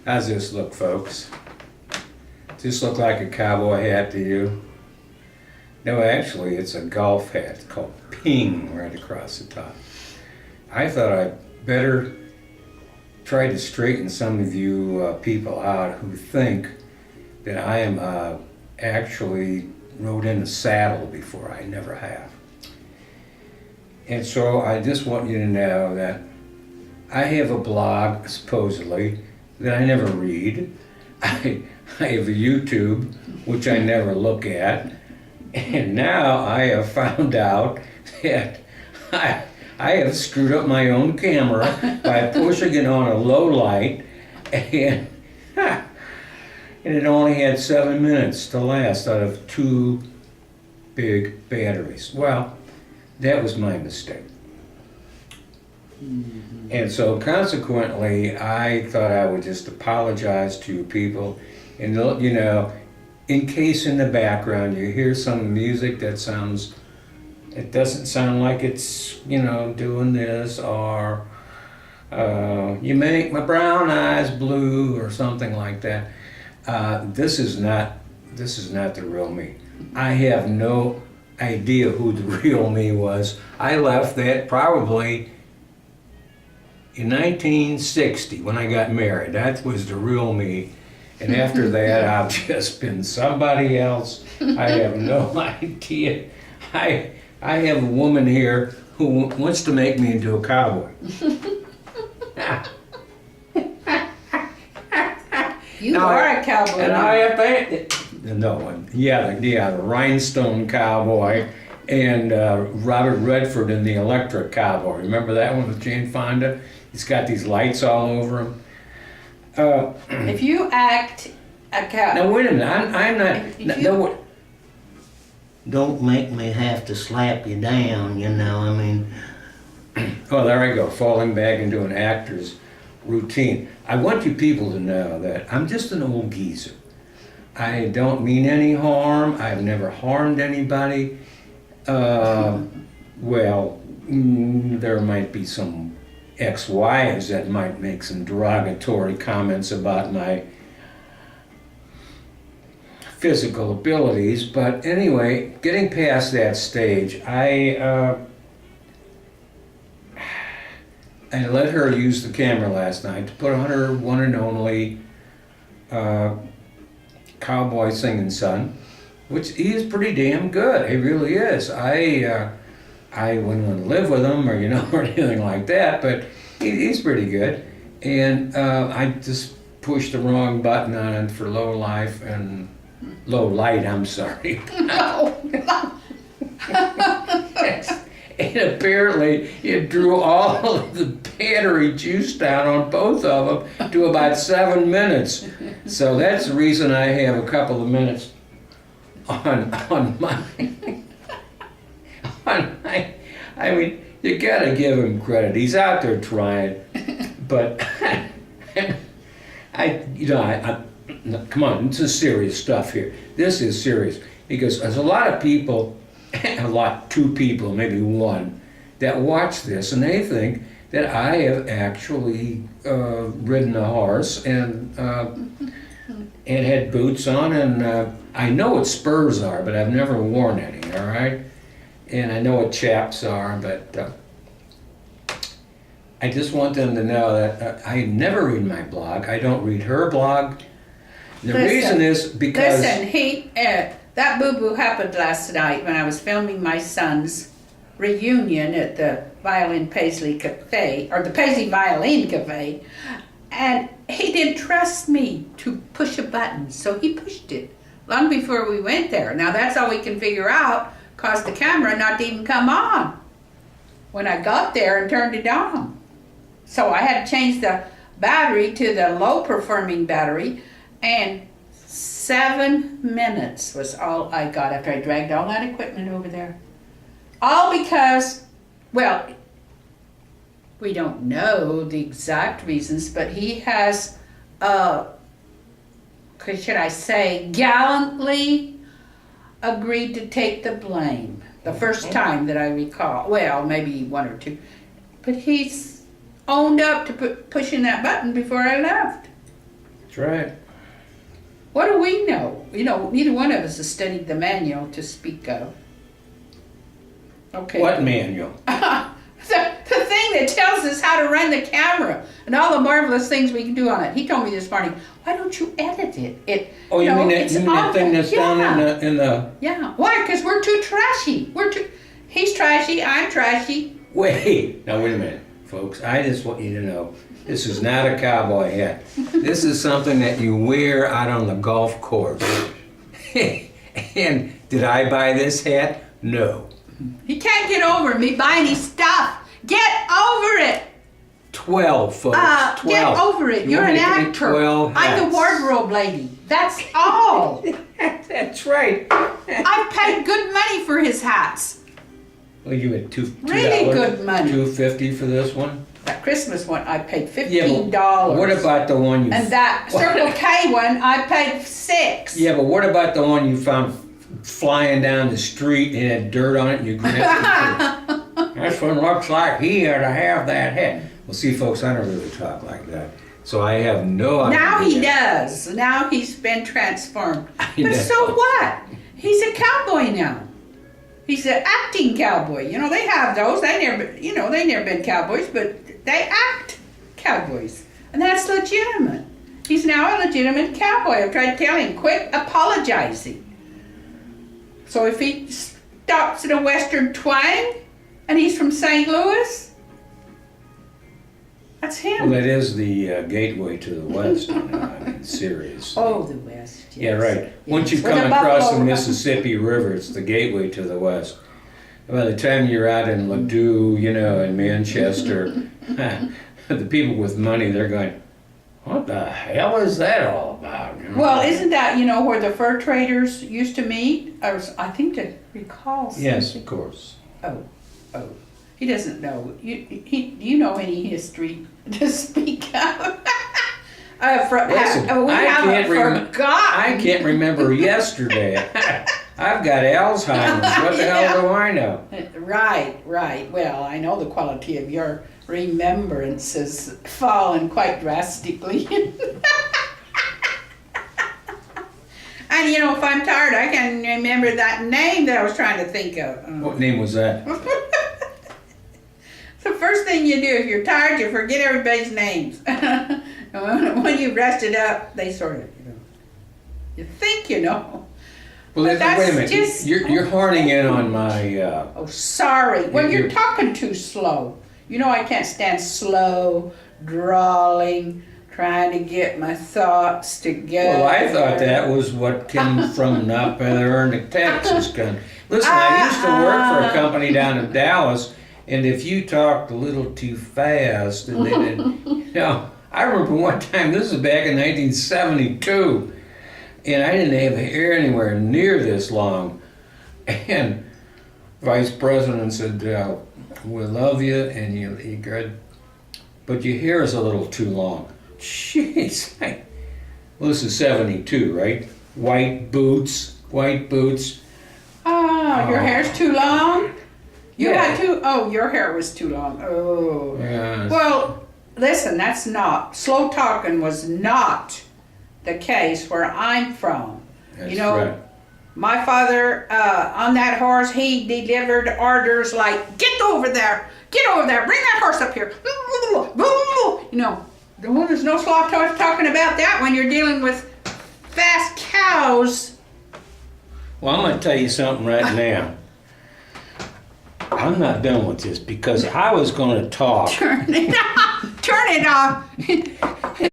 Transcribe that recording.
How's this look, folks? Does this look like a cowboy hat to you? No, actually, it's a golf hat. It's called Ping right across the top. I thought I'd better try to straighten some of you people out who think that I am actually rode in a saddle before. I never have. And so I just want you to know that I have a blog, supposedly, that I never read. I have a YouTube, which I never look at. And now I have found out that I have screwed up my own camera by pushing it on a low light, and it only had 7 minutes to last out of 2 big batteries. Well, that was my mistake. Mm-hmm. And so consequently, I thought I would just apologize to you people, and you know, in case in the background you hear some music that it doesn't sound like it's, you know, doing this, or you make my brown eyes blue or something like that. This is not the real me. I have no idea who the real me was. I left that probably in 1960 when I got married. That was the real me. And after that, I've just been somebody else. I have no idea. I have a woman here who wants to make me into a cowboy. You are a cowboy. And I have the rhinestoned cowboy, and Robert Redford in the Electric Cowboy. Remember that one with Jane Fonda? He's got these lights all over him. If you act a cow... Now wait a minute, I'm not... Don't make me have to slap you down, you know, I mean... Oh, there I go, falling back into an actor's routine. I want you people to know that I'm just an old geezer. I don't mean any harm. I've never harmed anybody. Well, there might be some ex-wives that might make some derogatory comments about my physical abilities, but anyway, getting past that stage, I let her use the camera last night to put on her one and only cowboy singing son, which he is pretty damn good. He really is. I wouldn't want to live with him or, you know, or anything like that, but he's pretty good. And I just pushed the wrong button on it for low light, I'm sorry. And apparently it drew all of the battery juice down on both of them to about 7 minutes. So that's the reason I have a couple of minutes on my I mean, you gotta give him credit. He's out there trying, but come on, this is serious stuff here. This is serious because there's a lot of people, two people, maybe one, that watch this and they think that I have actually ridden a horse and had boots on, and I know what spurs are, but I've never worn any, all right? And I know what chaps are, but I just want them to know that I never read my blog. I don't read her blog. The reason is because... Listen, that boo-boo happened last night when I was filming my son's reunion at the Paisley Cafe, or the Paisley Violin Cafe, and he didn't trust me to push a button, so he pushed it long before we went there. Now that's all we can figure out, caused the camera not to even come on when I got there and turned it on. So I had to change the battery to the low-performing battery, and 7 minutes was all I got after I dragged all that equipment over there. All because, well, we don't know the exact reasons, but he has, should I say, gallantly agreed to take the blame. The first time that I recall, well, maybe one or two, but he's owned up to pushing that button before I left. That's right. What do we know? You know, neither one of us has studied the manual to speak of. Okay. What manual? The thing that tells us how to run the camera and all the marvelous things we can do on it. He told me this morning, why don't you edit it? Oh, you mean that thing that's down in the... Yeah. Why? Because we're too trashy. He's trashy, I'm trashy. Wait a minute, folks. I just want you to know, this is not a cowboy hat. This is something that you wear out on the golf course. And did I buy this hat? No. He can't get over me buying his stuff. Get over it. 12, folks. 12. Get over it. You're an actor. 12 hats. I'm the wardrobe lady. That's all. That's right. I've paid good money for his hats. Well, you had Really good money. $2.50 for this one. That Christmas one, I paid $15. Yeah, but what about the one you... And that Circle K one, I paid $6. Yeah, but what about the one you found flying down the street and had dirt on it and you grabbed it? This one looks like he ought to have that hat. Well, see, folks, I don't really talk like that. So I have no idea. Now he does. Now he's been transformed. But know. so what? He's a cowboy now. He's an acting cowboy. You know, they have those. They never been cowboys, but they act cowboys. And that's legitimate. He's now a legitimate cowboy. I've tried to tell him, quit apologizing. So if he stops at a Western twang and he's from St. Louis, that's him. Well, that is the gateway to the West. I mean, seriously. Oh, the West. Yes. Yeah, right. Yes. Once you Where come the across buffalo- the Mississippi River, it's the gateway to the West. By the time you're out in Ladue, in Manchester, the people with money, they're going, what the hell is that all about? Well, isn't that, where the fur traders used to meet? I think to recall something. Yes, of course. Oh. He doesn't know. Do you know any history to speak of? Listen, We haven't forgotten. I can't remember yesterday. I've got Alzheimer's. What the hell do I know? Right. Well, I know the quality of your remembrance has fallen quite drastically. And if I'm tired, I can remember that name that I was trying to think of. What name was that? The first thing you do if you're tired, you forget everybody's names. When you rested up, they sort of, you think you know. Well, But that's wait a minute. just- You're horning in on my... Oh, sorry. Well, You're- you're talking too slow. I can't stand slow, drawling, trying to get my thoughts together. Well, I thought that was what came from up there in Texas. Listen, I used to work for a company down in Dallas, and if you talked a little too fast, and they did, I remember one time, this is back in 1972, and I didn't have hair anywhere near this long, and Vice President said, we love you, and you good, but your hair is a little too long. Jeez. Well, this is 72, right? White boots. Oh, your hair's too long? You Yeah. had to, your hair was too long. Oh. Yes. Well, listen, slow talking was not the case where I'm from. That's you know, right. My father, on that horse, he delivered orders like, get over there, bring that horse up here. You know, there's no slow talking about that when you're dealing with fast cows. Well, I'm going to tell you something right now. I'm not done with this because I was going to talk. Turn it off.